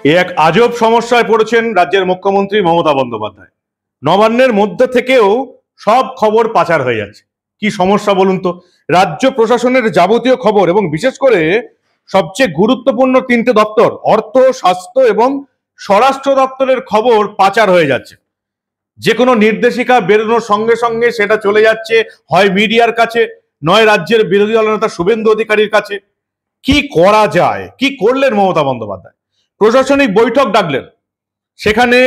এক আজব সমস্যায় পড়েছেন রাজ্যের মুখ্যমন্ত্রী মমতা বন্দ্যোপাধ্যায়। নবান্নের মধ্যে থেকেও সব খবর পাচার হয়ে যাচ্ছে। কি সমস্যা বলুন তো? রাজ্য প্রশাসনের যাবতীয় খবর এবং বিশেষ করে সবচেয়ে গুরুত্বপূর্ণ তিনটে দপ্তর অর্থ, স্বাস্থ্য এবং স্বরাষ্ট্র দপ্তরের খবর পাচার হয়ে যাচ্ছে। যে কোনো নির্দেশিকা বেরোনোর সঙ্গে সঙ্গে সেটা চলে যাচ্ছে হয় মিডিয়ার কাছে, নয় রাজ্যের বিরোধী দলনেতা শুভেন্দু অধিকারীর কাছে। কি করা যায়? কি করলেন মমতা বন্দ্যোপাধ্যায়? প্রশাসনিক বৈঠক ডাকলেন, সেখানে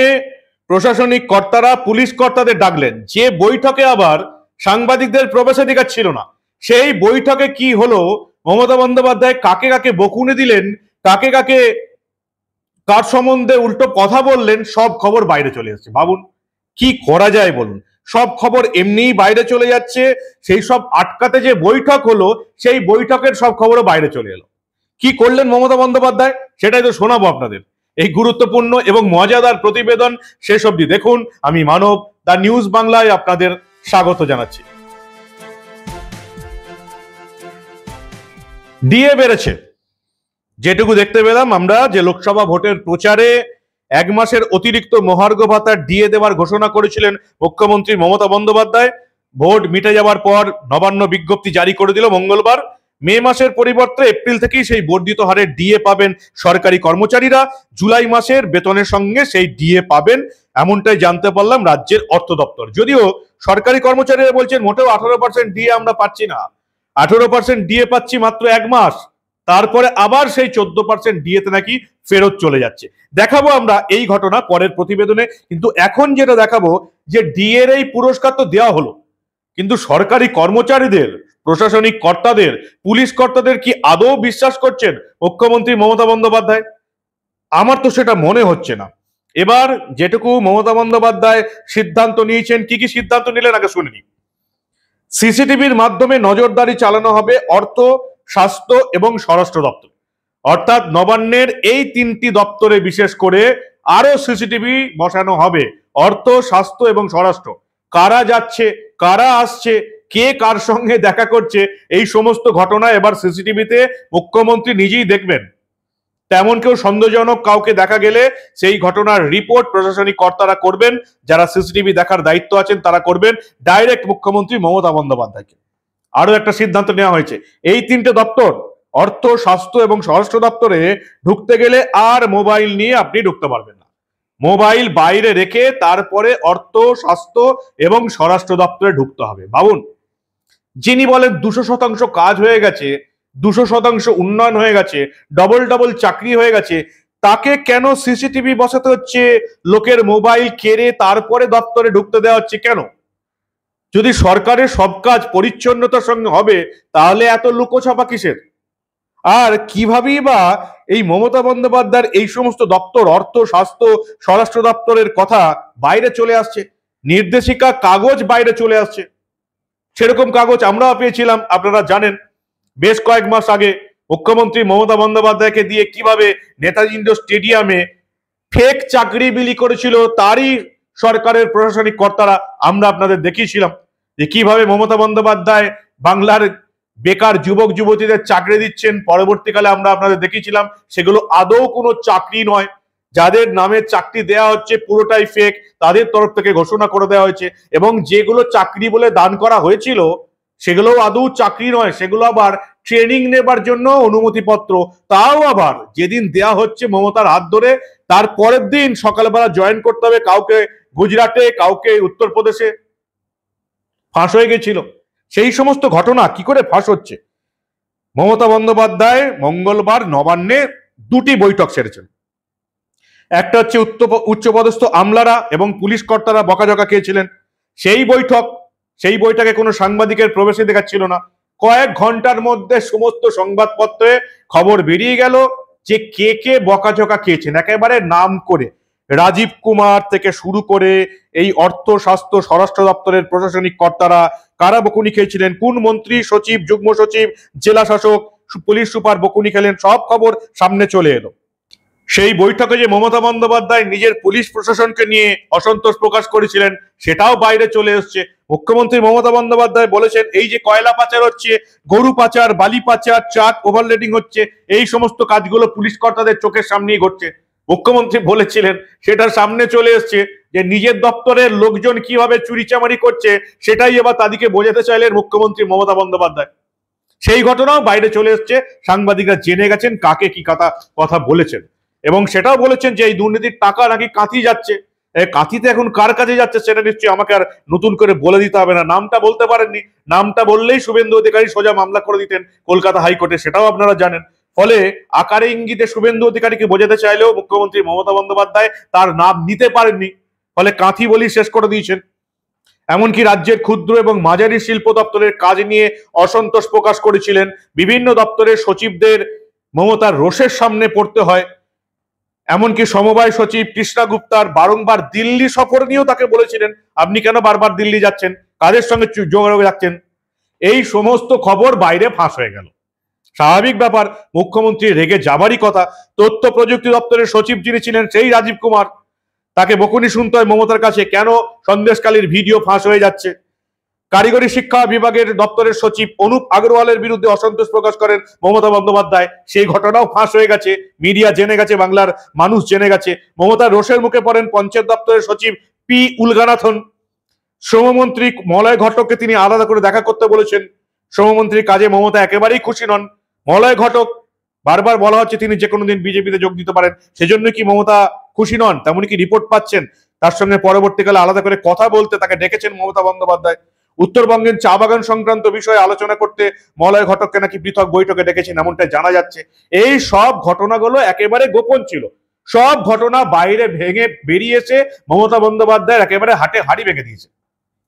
প্রশাসনিক কর্তারা পুলিশ কর্তাদের ডাকলেন, যে বৈঠকে আবার সাংবাদিকদের প্রবেশাধিকার ছিল না। সেই বৈঠকে কি হলো? মমতা বন্দ্যোপাধ্যায় কাকে কাকে বকুনি দিলেন, কাকে কাকে কার সম্বন্ধে উল্টো কথা বললেন, সব খবর বাইরে চলে যাচ্ছে। ভাবুন কি করা যায় বলুন। সব খবর এমনিই বাইরে চলে যাচ্ছে। সেই সব আটকাতে যে বৈঠক হলো, সেই বৈঠকের সব খবরও বাইরে চলে এলো। কি করলেন মমতা বন্দ্যোপাধ্যায় সেটাই তো শোনাবো আপনাদের। এই গুরুত্বপূর্ণ এবং মজাদার প্রতিবেদন শেষ অবধি দেখুন। আমি মানব, দা নিউজ বাংলায় আপনাদের স্বাগত জানাচ্ছি। ডিএ বেড়েছে, যেটুকু দেখতে পেলাম আমরা, যে লোকসভা ভোটের প্রচারে 1 মাসের অতিরিক্ত মহার্ঘ ভাতার ডিএ দেওয়ার ঘোষণা করেছিলেন মুখ্যমন্ত্রী মমতা বন্দ্যোপাধ্যায়। ভোট মিটে যাওয়ার পর নবান্ন বিজ্ঞপ্তি জারি করে দিল মঙ্গলবার। মে মাসের পরিবর্তে এপ্রিল থেকেই সেই বর্ধিত হারে ডিএ পাবেন সরকারি কর্মচারীরা। জুলাই মাসের বেতনের সঙ্গে সেই ডিএ পাবেন, এমনটাই জানতে পারলাম রাজ্যের অর্থ দপ্তর। যদিও সরকারি কর্মচারীরা বলছেন মোটেও 18% ডিএ আমরা পাচ্ছি না, 18% ডিএ পাচ্ছি মাত্র 1 মাস, তারপরে আবার সেই 14% ডিএতে নাকি ফেরত চলে যাচ্ছে। দেখাবো আমরা এই ঘটনা পরের প্রতিবেদনে। কিন্তু এখন যেটা দেখাবো, যে ডিএ এর এই পুরস্কার তো দেওয়া হলো, কিন্তু সরকারি কর্মচারীদের, প্রশাসনিক কর্তাদের, পুলিশ কর্তাদের কি আদৌ বিশ্বাস করছেন মুখ্যমন্ত্রী মমতা বন্দ্যোপাধ্যায়? আমার তো সেটা মনে হচ্ছে না। এবার যেটুকু মমতা বন্দ্যোপাধ্যায় সিদ্ধান্ত নিয়েছেন, কি কি সিদ্ধান্ত নিলেন আগে শুনে নিই। সিসিটিভির মাধ্যমে নজরদারি চালানো হবে অর্থ, স্বাস্থ্য এবং স্বরাষ্ট্র দপ্তর। অর্থাৎ নবান্নের এই 3টি দপ্তরে বিশেষ করে আরো সিসিটিভি বসানো হবে। অর্থ, স্বাস্থ্য এবং স্বরাষ্ট্র। কারা যাচ্ছে, কারা আসছে, কে কার সঙ্গে দেখা করছে, এই সমস্ত ঘটনা এবার সিসিটিভিতে মুখ্যমন্ত্রী নিজেই দেখবেন। তেমন কেউ সন্দেহজনক কাউকে দেখা গেলে সেই ঘটনার রিপোর্ট প্রশাসনিক কর্তারা করবেন, যারা সিসিটিভি দেখার দায়িত্ব আছেন তারা করবেন ডাইরেক্ট মুখ্যমন্ত্রী মমতা বন্দ্যোপাধ্যায়কে। আরো একটা সিদ্ধান্ত নেওয়া হয়েছে, এই 3টে দপ্তর অর্থ, স্বাস্থ্য এবং স্বরাষ্ট্র দপ্তরে ঢুকতে গেলে আর মোবাইল নিয়ে আপনি ঢুকতে পারবেন না। মোবাইল বাইরে রেখে তারপরে অর্থ, স্বাস্থ্য এবং স্বরাষ্ট্র দপ্তরে ঢুকতে হবে। ভাবুন, যিনি বলেন 200% কাজ হয়ে গেছে, 200% উন্নয়ন হয়ে গেছে, ডবল ডবল চাকরি হয়ে গেছে, তাকে কেন সিসিটিভি বসাতে হচ্ছে, লোকের মোবাইল কেড়ে তারপরে দপ্তরে ঢুকতে দেওয়া হচ্ছে কেন? যদি সরকারের সব কাজ পরিচ্ছন্নতার সঙ্গে হবে, তাহলে এত লুকোছাপা কিসের? আর কিভাবেই বা এই মমতা বন্দ্যোপাধ্যায়ের এই সমস্ত দপ্তর অর্থ, স্বাস্থ্য, স্বরাষ্ট্র দপ্তরের কথা বাইরে চলে আসছে, নির্দেশিকা কাগজ বাইরে চলে আসছে। সেরকম কাগজ আমরাও পেয়েছিলাম, আপনারা জানেন। বেশ কয়েক মাস আগে মুখ্যমন্ত্রী মমতা বন্দ্যোপাধ্যায়কে দিয়ে কিভাবে নেতাজি ইন্ডোর স্টেডিয়ামে ফেক চাকরি বিলি করেছিল, তারই সরকারের প্রশাসনিক কর্তারা আমরা আপনাদের দেখিয়েছিলাম যে কিভাবে মমতা বন্দ্যোপাধ্যায় বাংলার বেকার যুবক যুবতীদের চাকরি দিচ্ছেন। পরবর্তীকালে আমরা আপনাদের দেখিয়েছিলাম সেগুলো আদৌ কোনো চাকরি নয়, যাদের নামে চাকরি দেওয়া হচ্ছে পুরোটাই ফেক, তাদের তরফ থেকে ঘোষণা করে দেওয়া হয়েছে। এবং যেগুলো চাকরি বলে দান করা হয়েছিল সেগুলো আদৌ চাকরি নয়, সেগুলো আবার ট্রেনিং নেবার জন্য অনুমতিপত্র, তাও আবার যেদিন দেয়া হচ্ছে মমতার হাত ধরে, তার পরের দিন সকালবেলা জয়েন করতে হবে কাউকে গুজরাটে, কাউকে উত্তরপ্রদেশে। ফাঁস হয়ে গেছিল। সেই সমস্ত ঘটনা কি করে ফাঁস হচ্ছে? মমতা বন্দ্যোপাধ্যায় মঙ্গলবার নবান্নে 2টি বৈঠক সেরেছেন। একটা হচ্ছে উচ্চপদস্থ আমলারা এবং পুলিশ কর্তারা বকাঝকা খেয়েছিলেন, সেই বৈঠকে কোনো সাংবাদিকের প্রবেশাধিকার ছিল না। কয়েক ঘন্টার মধ্যে সমস্ত সংবাদপত্রে খবর বেরিয়ে গেল যে কে কে বকাঝকা খেয়েছেন, একেবারে নাম করে। রাজীব কুমার থেকে শুরু করে এই অর্থ, স্বাস্থ্য, স্বরাষ্ট্র দপ্তরের প্রশাসনিক কর্তারা কারা বকুনি খেয়েছিলেন, কোন মন্ত্রী, সচিব, যুগ্ম সচিব, জেলা শাসক, পুলিশ সুপার বকুনি খেলেন, সব খবর সামনে চলে এলো। সেই বৈঠকে যে মমতা বন্দ্যোপাধ্যায় নিজের পুলিশ প্রশাসনকে নিয়ে অসন্তোষ প্রকাশ করেছিলেন, সেটাও বাইরে চলে এসছে। মুখ্যমন্ত্রী মমতা বন্দ্যোপাধ্যায় বলেছেন এই যে কয়লা পাচার হচ্ছে, গরু পাচার, বালি পাচার, ট্রাক ওভারলোডিং হচ্ছে, এই সমস্ত কাজগুলো পুলিশ কর্তাদের চোখের সামনেই ঘটছে। মুখ্যমন্ত্রী বলেছিলেন সেটার সামনে চলে এসছে, যে নিজের দপ্তরের লোকজন কিভাবে চুরিচামারি করছে সেটাই এবার তাদেরকে বোঝাতে চাইলেন মুখ্যমন্ত্রী মমতা বন্দ্যোপাধ্যায়। সেই ঘটনাও বাইরে চলে এসছে, সাংবাদিকরা জেনে গেছেন কাকে কি কথা বলেছেন, এবং সেটাও বলেছেন যে এই দুর্নীতির টাকা নাকি কাঁথি যাচ্ছে। কাঁথিতে এখন কার কাছে যাচ্ছে সেটা নিশ্চয়ই আমাকে আর নতুন করে বলে দিতে হবে না। নামটা বলতে পারেননি, নামটা বললেই শুভেন্দু অধিকারী সোজা মামলা করে দিতেন কলকাতা হাইকোর্টে, সেটাও আপনারা জানেন। ফলে আকারে ইঙ্গিতে শুভেন্দু অধিকারীকে বোঝাতে চাইলেও মুখ্যমন্ত্রী মমতা বন্দ্যোপাধ্যায় তার নাম নিতে পারেননি, ফলে কাঁথি বলেই শেষ করে দিয়েছেন। এমনকি রাজ্যের ক্ষুদ্র এবং মাঝারি শিল্প দপ্তরের কাজ নিয়ে অসন্তোষ প্রকাশ করেছিলেন। বিভিন্ন দপ্তরের সচিবদের মমতার রোষের সামনে পড়তে হয়। এমনকি সমবায় সচিব কৃষ্ণা গুপ্তার বারংবার দিল্লি সফর নিয়েও তাকে বলেছিলেন, আপনি কেন বারবার দিল্লি যাচ্ছেন, কাদের সঙ্গে যোগাযোগ রাখছেন। এই সমস্ত খবর বাইরে ফাঁস হয়ে গেল। স্বাভাবিক ব্যাপার, মুখ্যমন্ত্রী রেগে যাবারই কথা। তথ্য প্রযুক্তি দপ্তরের সচিব যিনি ছিলেন সেই রাজীব কুমার, তাকে বকুনি শুনতে হয় মমতার কাছে, কেন সন্দেশকালীর ভিডিও ফাঁস হয়ে যাচ্ছে। কারিগরি শিক্ষা বিভাগের দপ্তরের সচিব অনুপ আগরওয়ালের বিরুদ্ধে অসন্তোষ প্রকাশ করেন মমতা বন্দ্যোপাধ্যায়, সেই ঘটনাও ফাঁস হয়ে গেছে, মিডিয়া জেনে গেছে, বাংলার মানুষ জেনে গেছে। মমতার রোষের মুখে পড়েন পঞ্চায়েত দপ্তরের সচিব পি উলগানাথন। শ্রমমন্ত্রী মলয় ঘটককে তিনি আলাদা করে দেখা করতে বলেছেন। শ্রমমন্ত্রীর কাজে মমতা একেবারেই খুশি নন। মলয় ঘটক বারবার বলা হচ্ছে তিনি যে কোনো দিন বিজেপিতে যোগ দিতে পারেন, সেজন্য কি মমতা খুশি নন? তেমনি কি রিপোর্ট পাচ্ছেন? তার সঙ্গে পরবর্তীকালে আলাদা করে কথা বলতে তাকে ডেকেছেন মমতা বন্দ্যোপাধ্যায়। উত্তরবঙ্গের চা বাগান সংক্রান্ত বিষয়ে আলোচনা করতে মলয় ঘটককে নাকি পৃথক বৈঠকে ডেকেছেন, এমনটাই জানা যাচ্ছে। এই সব ঘটনাগুলো একেবারে গোপন ছিল। সব ঘটনা বাইরে ভেঙে বেরিয়ে এসে মমতা বন্দ্যোপাধ্যায় একেবারে হাটে হাড়ি ভেঙে দিয়েছে।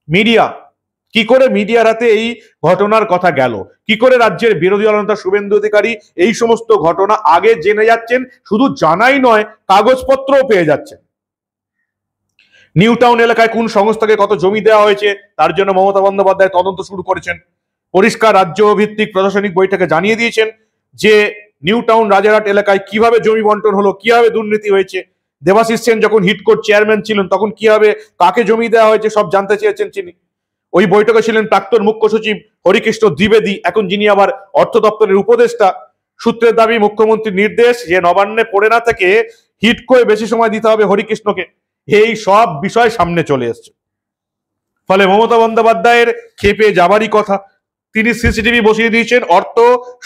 মিডিয়া কি করে, মিডিয়ার হাতে এই ঘটনার কথা গেল কি করে? রাজ্যের বিরোধী দলনেতা শুভেন্দু অধিকারী এই সমস্ত ঘটনা আগে জেনে যাচ্ছেন, শুধু জানাই নয় কাগজপত্রও পেয়ে যাচ্ছেন। নিউ টাউন এলাকায় কোন সংস্থাকে কত জমি দেওয়া হয়েছে তার জন্য মমতা বন্দ্যোপাধ্যায় তদন্ত শুরু করেছেন। পরিষ্কার রাজ্য ভিত্তিক প্রশাসনিক বৈঠকে জানিয়ে দিয়েছেন যে নিউ টাউন রাজারহাট এলাকায় কিভাবে জমি বন্টন হলো, কিভাবে দুর্নীতি হয়েছে। দেবাশিস সেন যখন হিটকোট চেয়ারম্যান ছিলেন তখন কিভাবে কাকে জমি দেওয়া হয়েছে সব জানতে চেয়েছেন তিনি। ওই বৈঠকে ছিলেন প্রাক্তন মুখ্য সচিব হরিকৃষ্ণ দ্বিবেদী, এখন যিনি আবার অর্থ দপ্তরের উপদেষ্টা। সূত্রের দাবি মুখ্যমন্ত্রীর নির্দেশ যে নবান্নে পড়ে না থেকে হিটকোয় বেশি সময় দিতে হবে হরিকৃষ্ণকে। এই সব বিষয় সামনে চলে এসছে। ফলে মমতা বন্দ্যোপাধ্যায়ের ক্ষেপে যাবারই কথা। তিনি সিসিটিভি বসিয়ে দিয়েছেন অর্থ,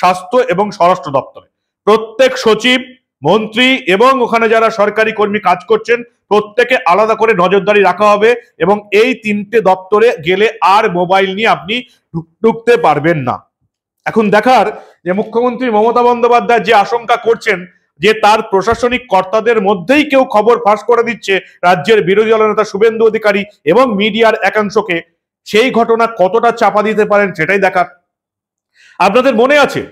স্বাস্থ্য এবং স্বরাষ্ট্র দপ্তরে। প্রত্যেক সচিব, মন্ত্রী এবং ওখানে যারা সরকারি কর্মী কাজ করছেন প্রত্যেকে আলাদা করে নজরদারি রাখা হবে, এবং এই তিনটে দপ্তরে গেলে আর মোবাইল নিয়ে আপনি ঢুকতে পারবেন না। এখন দেখার যে মুখ্যমন্ত্রী মমতা বন্দ্যোপাধ্যায় যে আশঙ্কা করছেন যে তার প্রশাসনিক কর্তাদের মধ্যেই কেউ খবর ফাঁস করে দিচ্ছে রাজ্যের বিরোধী দলনেতা শুভেন্দু অধিকারী এবং মিডিয়ার একাংশকে, সেই ঘটনা কতটা চাপা দিতে পারেন সেটাই দেখার। আপনাদের মনে আছে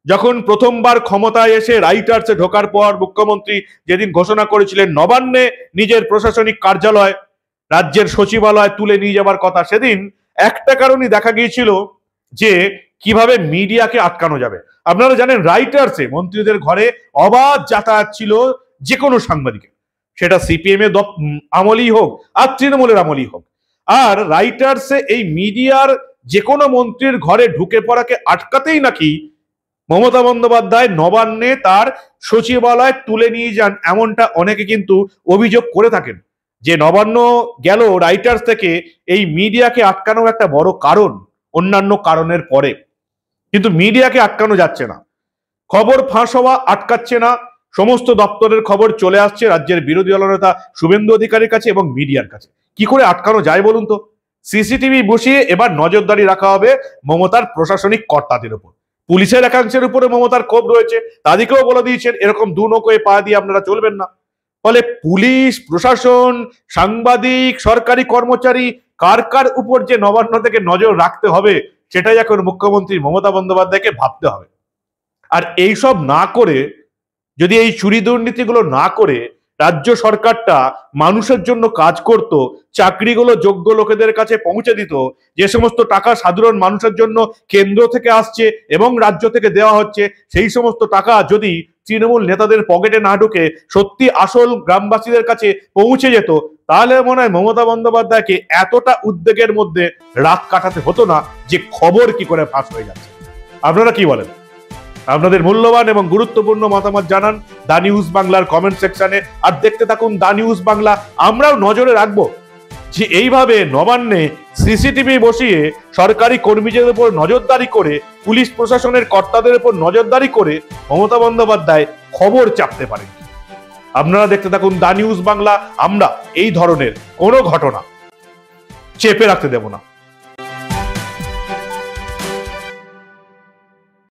যখন প্রথমবার ক্ষমতায় এসে রাইটার্সে ঢোকার পর মুখ্যমন্ত্রী যেদিন ঘোষণা করেছিলেন নবান্নে নিজের প্রশাসনিক কার্যালয়, রাজ্যের সচিবালয় তুলে নিয়ে যাবার কথা, সেদিন একটা কারণই দেখা গিয়েছিল যে কিভাবে মিডিয়াকে আটকানো যাবে। আপনারা জানেন রাইটার্সে মন্ত্রীদের ঘরে অবাধ যাতায়াত ছিল যে কোনো সাংবাদিকের, সেটা সিপিএম এর আমলই হোক আর তৃণমূলের আমলই হোক। আর রাইটার্সে এই মিডিয়ার যে কোনো মন্ত্রীর ঘরে ঢুকে পড়াকে আটকাতেই নাকি মমতা বন্দ্যোপাধ্যায় নবান্নে তার সচিবালয় তুলে নিয়ে যান, এমনটা অনেকে কিন্তু অভিযোগ করে থাকেন যে নবান্ন গেল রাইটার্স থেকে এই মিডিয়াকে আটকানো একটা বড় কারণ অন্যান্য কারণের পরে। কিন্তু মিডিয়াকে আটকানো যাচ্ছে না, খবর ফাঁস হওয়া আটকাচ্ছে না, সমস্ত দপ্তরের খবর চলে আসছে রাজ্যের বিরোধী দলনেতা শুভেন্দু অধিকারীর কাছে এবং মিডিয়ার কাছে। কি করে আটকানো যায় বলুন তো? সিসিটিভি বসিয়ে এবার নজরদারি রাখা হবে মমতার প্রশাসনিক কর্তাদের উপর। পুলিশের একাংশের উপরে মমতার ক্ষোভ রয়েছে, তাদেরকেও বলে দিয়েছেন এরকম দু নৌকোয় পা দিয়ে আপনারা চলবেন না। ফলে পুলিশ, প্রশাসন, সাংবাদিক, সরকারি কর্মচারী কার কার উপর যে নবান্ন থেকে নজর রাখতে হবে সেটাই এখন মুখ্যমন্ত্রী মমতা বন্দ্যোপাধ্যায়কে ভাবতে হবে। আর এইসব না করে, যদি এই চুরি দুর্নীতিগুলো না করে রাজ্য সরকারটা মানুষের জন্য কাজ করত, চাকরিগুলো যোগ্য লোকেদের কাছে পৌঁছে দিত, যে সমস্ত টাকা সাধারণ মানুষের জন্য কেন্দ্র থেকে আসছে এবং রাজ্য থেকে দেওয়া হচ্ছে, সেই সমস্ত টাকা যদি তৃণমূল নেতাদের পকেটে না ঢুকে সত্যি আসল গ্রামবাসীদের কাছে পৌঁছে যেত, তাহলে মনে হয় মমতা বন্দ্যোপাধ্যায়কে এতটা উদ্বেগের মধ্যে রাত কাটাতে হতো না যে খবর কি করে ফাঁস হয়ে যাচ্ছে। আপনারা কি বলেন? আপনাদের মূল্যবান এবং গুরুত্বপূর্ণ মতামত জানান দা নিউজ বাংলার কমেন্ট সেকশনে, আর দেখতে থাকুন দা নিউজ বাংলা। আমরাও নজরে রাখবো যে এইভাবে নবান্নে সিসিটিভি বসিয়ে সরকারি কর্মীদের উপর নজরদারি করে, পুলিশ প্রশাসনের কর্তাদের উপর নজরদারি করে মমতা বন্দ্যোপাধ্যায় খবর চাপতে পারেন। আপনারা দেখতে থাকুন দা নিউজ বাংলা। আমরা এই ধরনের কোনো ঘটনা চেপে রাখতে দেব না।